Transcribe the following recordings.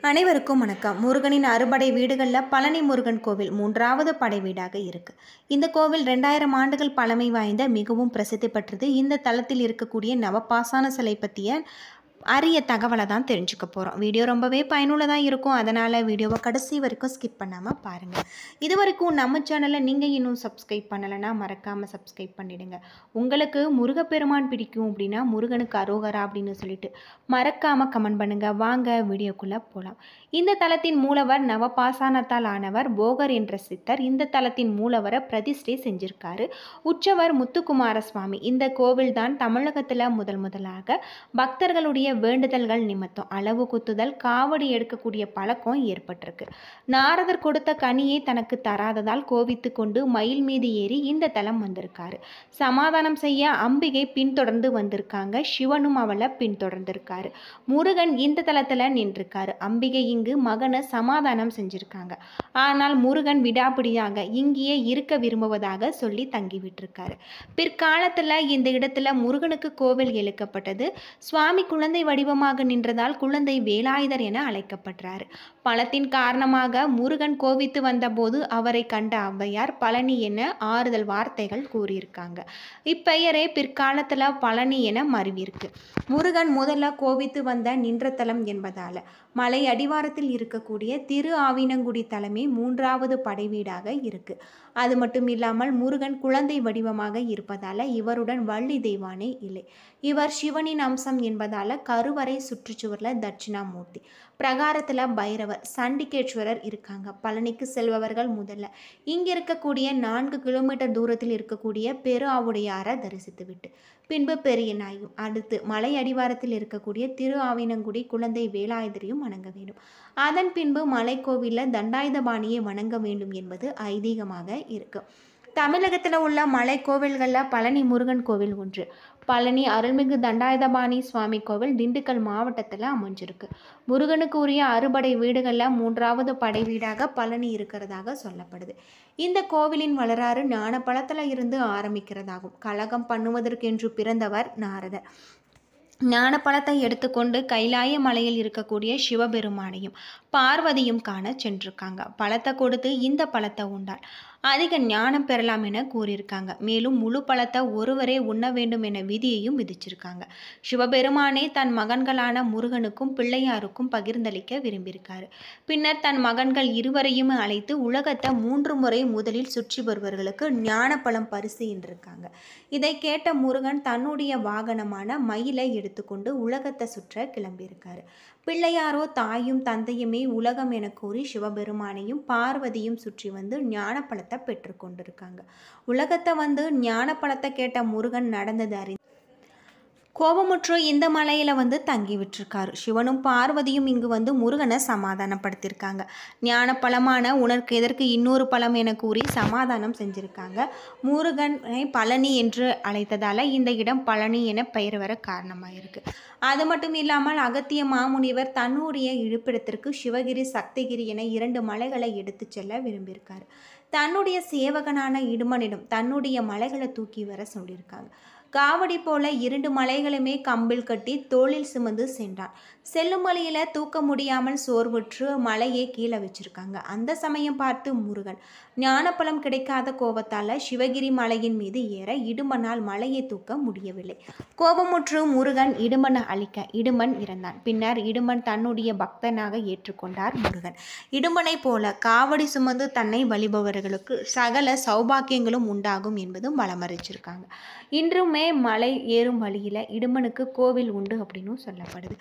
அனைவருக்கும் வணக்கம். முருகனின் அறுபடை வீடுகளில் பழனி முருகன் கோவில் 3வது படை வீடாக இருக்கு. இந்த கோவில் 2000 ஆண்டுகள் பழமை வாய்ந்த மிகவும் பிரசித்தி பெற்றது. இந்த தலத்தில் இருக்கக்கூடிய நவபாசான சிலை பற்றிய அரிய தகவலை தான் தெரிஞ்சுக்க போகிறோம். வீடியோ ரொம்பவே பயனுள்ளதாக இருக்கும். அதனால் வீடியோவை கடைசி வரைக்கும் ஸ்கிப் பண்ணாமல் பாருங்கள். இது வரைக்கும் நம்ம சேனலை நீங்கள் இன்னும் சப்ஸ்கிரைப் பண்ணலைன்னா மறக்காமல் சப்ஸ்கிரைப் பண்ணிவிடுங்க. உங்களுக்கு முருகப்பெருமான் பிடிக்கும் அப்படின்னா முருகனுக்கு அரோகரா அப்படின்னு சொல்லிட்டு மறக்காமல் கமெண்ட் பண்ணுங்கள். வாங்க வீடியோக்குள்ளே போகலாம். இந்த தலத்தின் மூலவர் நவபாசானத்தால் ஆனவர் போகர் என்ற சித்தர். இந்த தலத்தின் மூலவரை பிரதிஷ்டை செஞ்சிருக்காரு உற்சவர் முத்துக்குமார சுவாமி. இந்த கோவில் தான் தமிழகத்தில் முதலாக பக்தர்களுடைய வேண்டுதல்கள் நிமித்தம் அளவு குத்துதல் காவடி எடுக்கக்கூடிய பழக்கம் ஏற்பட்டிருக்கு. நாரதர் கொடுத்த கனியை தனக்கு தராததால் கோபித்து கொண்டு மயில் மீது ஏறி இந்த தலம் வந்திருக்காரு. சமாதானம் செய்ய அம்பிகை பின்தொடர்ந்து வந்திருக்காங்க. சிவனும் அவளை பின்தொடர்ந்திருக்காரு. முருகன் இந்த தலத்துல நின்றிருக்காரு. அம்பிகை இங்கு மகனை சமாதானம் செஞ்சிருக்காங்க. ஆனால் முருகன் விடாப்பிடியாக இங்கேயே இருக்க விரும்புவதாக சொல்லி தங்கி விட்டிருக்காரு. பிற்காலத்துல இந்த இடத்துல முருகனுக்கு கோவில் எழுக்கப்பட்டது. சுவாமி குழந்தை வடிவமாக நின்றதால் குழந்தை வேலாயுதர் என அழைக்கப்பட்டார். பலத்தின் காரணமாக முருகன் கோவித்து வந்தபோது அவரை கண்ட ஔவையார் பழனி என ஆறுதல் வார்த்தைகள் கூறியிருக்காங்க. இப்பெயரே பிற்காலத்தில் பழனி என மருவிருக்கு. முருகன் முதல்ல கோவித்து வந்த நின்ற தலம் என்பதால் மலை அடிவாரத்தில் இருக்கக்கூடிய திரு ஆவினங்குடி தலமே 3வது படை வீடாக இருக்கு. அது மட்டும் இல்லாமல் முருகன் குழந்தை வடிவமாக இருப்பதால இவருடன் வள்ளி தெய்வானே இல்லை. இவர் சிவனின் அம்சம் என்பதால கருவறை சுற்றுச்சுவரில் தட்சிணாமூர்த்தி, பிரகாரத்தில் பைரவர், சண்டிகேஸ்வரர் இருக்காங்க. பழனிக்கு செல்பவர்கள் முதல்ல இங்கே இருக்கக்கூடிய 4 கிலோமீட்டர் தூரத்தில் இருக்கக்கூடிய பெரு ஆவுடையாரை தரிசித்துவிட்டு பின்பு பெரிய நாயும் அடுத்து மலை அடிவாரத்தில் இருக்கக்கூடிய திரு ஆவினங்குடி குழந்தை வேலாயுதரையும் வணங்க வேண்டும். அதன் பின்பு மலை கோவிலில் தண்டாயுதபாணியை வணங்க வேண்டும் என்பது ஐதீகமாக இருக்கு. தமிழகத்தில் உள்ள மலை கோவில்களில் பழனி முருகன் கோவில் ஒன்று. பழனி அருள்மிகு தண்டாயுதபாணி சுவாமி கோவில் திண்டுக்கல் மாவட்டத்தில் அமைஞ்சிருக்கு. முருகனுக்கு உரிய அறுபடை வீடுகளில் 3வது படை வீடாக பழனி இருக்கிறதாக சொல்லப்படுது. இந்த கோவிலின் வரலாறு ஞானப்பழத்தில் இருந்து ஆரம்பிக்கிறதாகும். கலகம் பண்ணுவதற்கென்று பிறந்தவர் நாரதர். ஞானப்பழத்தை எடுத்துக்கொண்டு கைலாய மலையில் இருக்கக்கூடிய சிவபெருமானையும் பார்வதியும் காண சென்றிருக்காங்க. பழத்தை கொடுத்து இந்த பழத்தை உண்டால் அதிக ஞானம் பெறலாம் என கூறியிருக்காங்க. மேலும் முழு பழத்தை ஒருவரே உண்ண வேண்டும் என விதியையும் விதிச்சிருக்காங்க. சிவபெருமானே தன் மகன்களான முருகனுக்கும் பிள்ளையாருக்கும் பகிர்ந்தளிக்க விரும்பியிருக்காரு. பின்னர் தன் மகன்கள் இருவரையும் அழைத்து உலகத்தை 3 முறை முதலில் சுற்றி வருவர்களுக்கு ஞானப்பழம் பரிசு என்றிருக்காங்க. இதை கேட்ட முருகன் தன்னுடைய வாகனமான மயிலை எடுத்துக்கொண்டு உலகத்தை சுற்ற கிளம்பியிருக்காரு. பிள்ளையாரோ தாயும் தந்தையுமே உலகம் என கூறி சிவபெருமானையும் பார்வதியும் சுற்றி வந்து ஞானப்பழத்தை பெற்றுக்கொண்டிருக்காங்க. உலகத்தை வந்து ஞானப்பழத்தை கேட்ட முருகன் நடந்தது அறிந்து கோபமுற்று இந்த மலையில வந்து தங்கி விட்டுருக்காரு. சிவனும் பார்வதியும் இங்கு வந்து முருகனை சமாதானப்படுத்தியிருக்காங்க. ஞான பழமான உனக்கு எதற்கு இன்னொரு பழம் என கூறி சமாதானம் செஞ்சிருக்காங்க. முருகனை பழனி என்று அழைத்ததால இந்த இடம் பழனி என பெயர் வர காரணமாயிருக்கு. அது மட்டும் இல்லாமல் அகத்திய மாமுனிவர் தன்னுடைய இருப்பிடத்திற்கு சிவகிரி சக்திகிரி என 2 மலைகளை எடுத்து செல்ல விரும்பியிருக்காரு. தன்னுடைய சேவகனான இடுமனிடம் தன்னுடைய மலைகளை தூக்கி வர சொல்லியிருக்காங்க. காவடி போல 2 மலைகளுமே கம்பில் கட்டி தோளில் சுமந்து சென்றான். செல்லும் வழியில தூக்க முடியாமல் சோர்வுற்று மலையை கீழே வச்சிருக்காங்க. அந்த சமயம் பார்த்து முருகன் ஞானப்பழம் கிடைக்காத கோபத்தால சிவகிரி மலையின் மீது ஏற இடுமனால் மலையை தூக்க முடியவில்லை. கோபமுற்று முருகன் இடுமனை அழிக்க இடுமன் இறந்தான். பின்னர் இடுமன் தன்னுடைய பக்தனாக ஏற்றுக்கொண்டார் முருகன். இடுமனை போல காவடி சுமந்து தன்னை வழிபவர்களுக்கு சகல சௌபாக்கியங்களும் உண்டாகும் என்பதும் வளமறிச்சிருக்காங்க. இன்றுமே மலை ஏறும் வழியில் இடுமனுக்கு கோவில் உண்டு அப்படின்னு சொல்லப்படுது.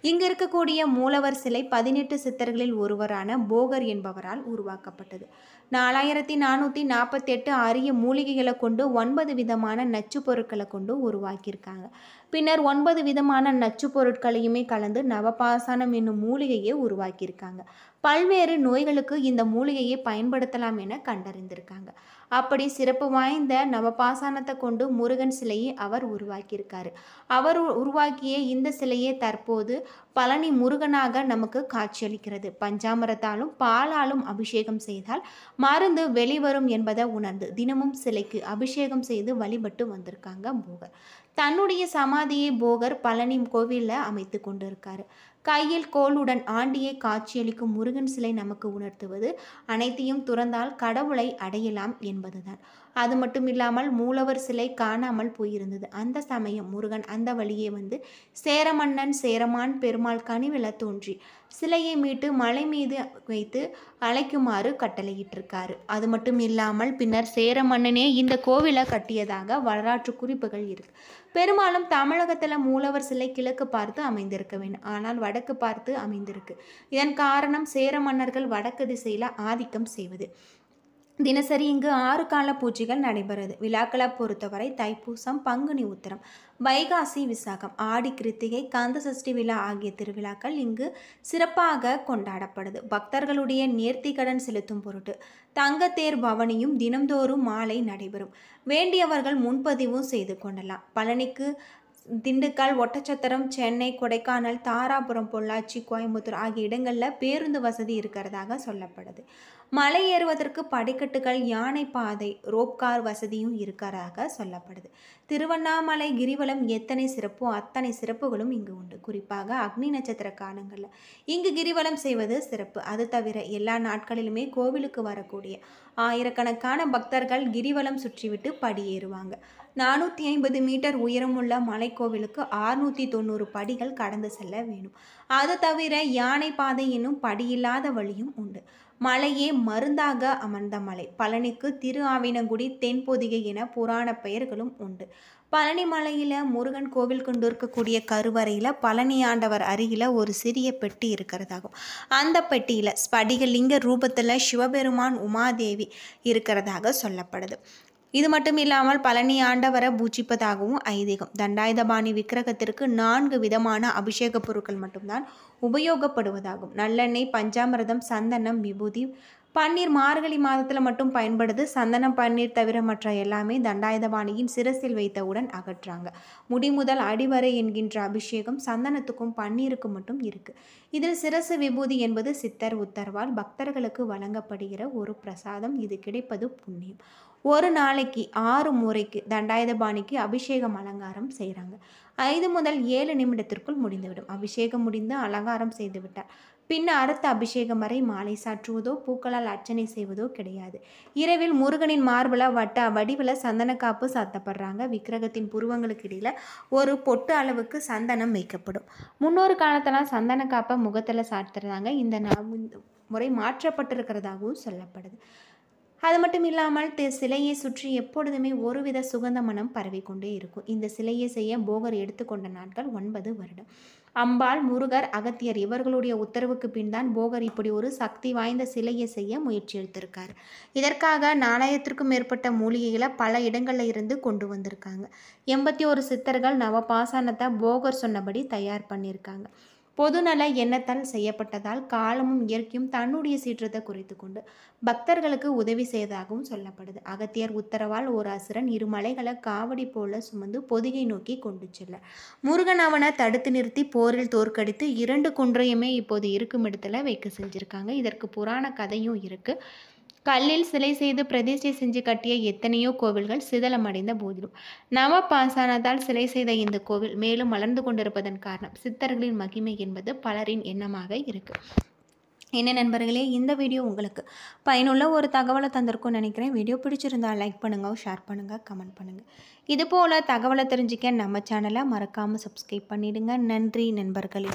இங்கு இருக்கக்கூடிய மூலவர் சிலை 18 சித்தர்களில் ஒருவரான போகர் என்பவரால் உருவாக்கப்பட்டது. 4448 அரிய மூலிகைகளை கொண்டு 9 விதமான நச்சு பொருட்களை கொண்டு உருவாக்கியிருக்காங்க. பின்னர் 9 விதமான நச்சு பொருட்களையுமே கலந்து நவபாசானம் என்னும் மூலிகையை உருவாக்கியிருக்காங்க. பல்வேறு நோய்களுக்கு இந்த மூலிகையை பயன்படுத்தலாம் என கண்டறிந்திருக்காங்க. அப்படி சிறப்பு வாய்ந்த நவபாசானத்தை கொண்டு முருகன் சிலையை அவர் உருவாக்கியிருக்காரு. அவர் உருவாக்கிய இந்த சிலையை தற்போது பழனி முருகனாக நமக்கு காட்சியளிக்கிறது. பஞ்சாமிரத்தாலும் பாலாலும் அபிஷேகம் செய்தால் மருந்து வெளிவரும் என்பதை உணர்ந்து தினமும் சிலைக்கு அபிஷேகம் செய்து வழிபட்டு வந்திருக்காங்க போகர். தன்னுடைய சமாதியை போகர் பழனி கோவிலில் அமைத்து கொண்டிருக்காரு. கையில் கோலுடன் ஆண்டியை காட்சியளிக்கும் முருகன் சிலை நமக்கு உணர்த்துவது அனைத்தையும் துறந்தால் கடவுளை அடையலாம் என்பதுதான். அது மட்டும் இல்லாமல் மூலவர் சிலை காணாமல் போயிருந்தது. அந்த சமயம் முருகன் அந்த வழியே வந்து சேரமன்னன் சேரமான் பெருமாள் கனிவெல தோன்றி சிலையை மீட்டு மலை மீது வைத்து அழைக்குமாறு கட்டளையிட்டிருக்காரு. அது மட்டும் இல்லாமல் பின்னர் சேரமன்னனே இந்த கோவிலை கட்டியதாக வரலாற்று குறிப்புகள் இருக்கு. பெரும்பாலும் தமிழகத்தில் மூலவர் சிலை கிழக்கு பார்த்து அமைந்திருக்க வேண்டும், ஆனால் வடக்கு பார்த்து அமைந்திருக்கு. இதன் காரணம் சேர மன்னர்கள் வடக்கு திசையில் ஆதிக்கம் செய்வது. தினசரி இங்கு 6 கால பூஜைகள் நடைபெறுது. விழாக்களை பொறுத்தவரை தைப்பூசம், பங்குனி உத்திரம், வைகாசி விசாகம், ஆடி கிருத்திகை, கந்த சஷ்டி விழா ஆகிய திருவிழாக்கள் இங்கு சிறப்பாக கொண்டாடப்படுது. பக்தர்களுடைய நேர்த்திக்கடன் செலுத்தும் பொருட்டு தங்கத்தேர் பவனியும் தினம்தோறும் மாலை நடைபெறும். வேண்டியவர்கள் முன்பதிவும் செய்து கொள்ளலாம். பழனிக்கு திண்டுக்கல், ஒட்டச்சத்திரம், சென்னை, கொடைக்கானல், தாராபுரம், பொள்ளாச்சி, கோயம்புத்தூர் ஆகிய இடங்களில் பேருந்து வசதி இருக்கிறதாக சொல்லப்படுது. மலை ஏறுவதற்கு படிக்கட்டுகள், யானை பாதை, ரோப்கார் வசதியும் இருக்கிறதாக சொல்லப்படுது. திருவண்ணாமலை கிரிவலம் எத்தனை சிறப்போ அத்தனை சிறப்புகளும் இங்கு உண்டு. குறிப்பாக அக்னி நட்சத்திர காலங்களில் இங்கு கிரிவலம் செய்வது சிறப்பு. அது தவிர எல்லா நாட்களிலுமே கோவிலுக்கு வரக்கூடிய ஆயிரக்கணக்கான பக்தர்கள் கிரிவலம் சுற்றிவிட்டு படியேறுவாங்க. 450 மீட்டர் உயரமுள்ள மலைக்கோவிலுக்கு 690 படிகள் கடந்து செல்ல வேணும். அது தவிர யானை பாதை என்னும் படியில்லாத வழியும் உண்டு. மலையே மருந்தாக அமர்ந்த மலை. பழனிக்கு திரு ஆவினங்குடி, தென்பொதிகை என புராண பெயர்களும் உண்டு. பழனி மலையில் முருகன் கோவில் கொண்டு இருக்கக்கூடிய கருவறையில் பழனி ஆண்டவர் அருகில் ஒரு சிறிய பெட்டி இருக்கிறதாகும். அந்த பெட்டியில் ஸ்படிகலிங்க ரூபத்தில் சிவபெருமான், உமாதேவி இருக்கிறதாக சொல்லப்படுது. இது மட்டும் இல்லாமல் பழனி ஆண்டவரை பூஜிப்பதாகவும் ஐதீகம். தண்டாயுதபாணி விக்கிரகத்திற்கு 4 விதமான அபிஷேக பொருட்கள் மட்டும்தான் உபயோகப்படுவதாகும். நல்லெண்ணெய், பஞ்சாமிர்தம், சந்தனம், விபூதி, பன்னீர் மார்கழி மாதத்தில் மட்டும் பயன்படுது. சந்தனம், பன்னீர் தவிர மற்ற எல்லாமே தண்டாயுதபாணியின் சிரசில் வைத்தவுடன் அகற்றாங்க. முடி முதல் அடிவரை என்கின்ற அபிஷேகம் சந்தனத்துக்கும் பன்னீருக்கும் மட்டும் இருக்கு. இதில் சிரசு விபூதி என்பது சித்தர் உத்தரவால் பக்தர்களுக்கு வழங்கப்படுகிற ஒரு பிரசாதம். இது கிடைப்பது புண்ணியம். ஒரு நாளைக்கு 6 முறைக்கு தண்டாயுதபாணிக்கு அபிஷேகம் அலங்காரம் செய்கிறாங்க. 5 முதல் 7 நிமிடத்திற்குள் முடிந்துவிடும். அபிஷேகம் முடிந்து அலங்காரம் செய்துவிட்டார் பின் அடுத்த அபிஷேகம் வரை மாலை சாற்றுவதோ பூக்களால் அர்ச்சனை செய்வதோ கிடையாது. இரவில் முருகனின் மார்பல வடிவில் சந்தனக்காப்பு சாத்தப்படுறாங்க. விக்கிரகத்தின் புருவங்களுக்கு இடையில் ஒரு பொட்டு அளவுக்கு சந்தனம் வைக்கப்படும். முன்னொரு காலத்தில் சந்தனக்காப்பை முகத்தில் சாத்துறாங்க. இந்த முறை மாற்றப்பட்டிருக்கிறதாகவும் சொல்லப்படுது. அது மட்டும் இல்லாமல் சிலையை சுற்றி எப்பொழுதுமே ஒருவித சுகந்த மனம் பரவிக்கொண்டே இருக்கும். இந்த சிலையை செய்ய போகர் எடுத்துக்கொண்ட நாட்கள் 9 வருடம். அம்பாள், முருகர், அகத்தியர் இவர்களுடைய உத்தரவுக்கு பின் தான் போகர் இப்படி ஒரு சக்தி வாய்ந்த சிலையை செய்ய முயற்சி எடுத்திருக்காரு. இதற்காக 4000க்கும் மேற்பட்ட மூலிகைகளை பல இடங்கள்ல இருந்து கொண்டு வந்திருக்காங்க. 81 சித்தர்கள் நவபாசானத்தை போகர் சொன்னபடி தயார் பண்ணியிருக்காங்க. பொதுநல எண்ணத்தால் செய்யப்பட்டதால் காலமும் இயற்கையும் தன்னுடைய சீற்றத்தை குறைத்து கொண்டு பக்தர்களுக்கு உதவி செய்ததாகவும் சொல்லப்படுது. அகத்தியர் உத்தரவால் ஒரு அசுரன் 2 மலைகளை காவடி போல சுமந்து பொதிகை நோக்கி கொண்டு செல்ல முருகன் அவனை தடுத்து நிறுத்தி போரில் தோற்கடித்து 2 குன்றையுமே இப்போது இருக்கும் இடத்துல வைக்க செஞ்சிருக்காங்க. இதற்கு புராண கதையும் இருக்கு. கல்லில் சிலை செய்து பிரதிஷ்டை செஞ்சு கட்டிய எத்தனையோ கோவில்கள் சிதலமடைந்த போதிலும் நவபாசானத்தால் சிலை செய்த இந்த கோவில் மேலும் வளர்ந்து கொண்டிருப்பதன் காரணம் சித்தர்களின் மகிமை என்பது பலரின் எண்ணமாக இருக்கு. என்ன நண்பர்களே, இந்த வீடியோ உங்களுக்கு பயனுள்ள ஒரு தகவலை தந்திருக்கும்னு நினைக்கிறேன். வீடியோ பிடிச்சிருந்தா லைக் பண்ணுங்க, ஷேர் பண்ணுங்க, கமெண்ட் பண்ணுங்க. இது போல தகவலை தெரிஞ்சுக்க நம்ம சேனலை மறக்காம சப்ஸ்கிரைப் பண்ணிடுங்க. நன்றி நண்பர்களே.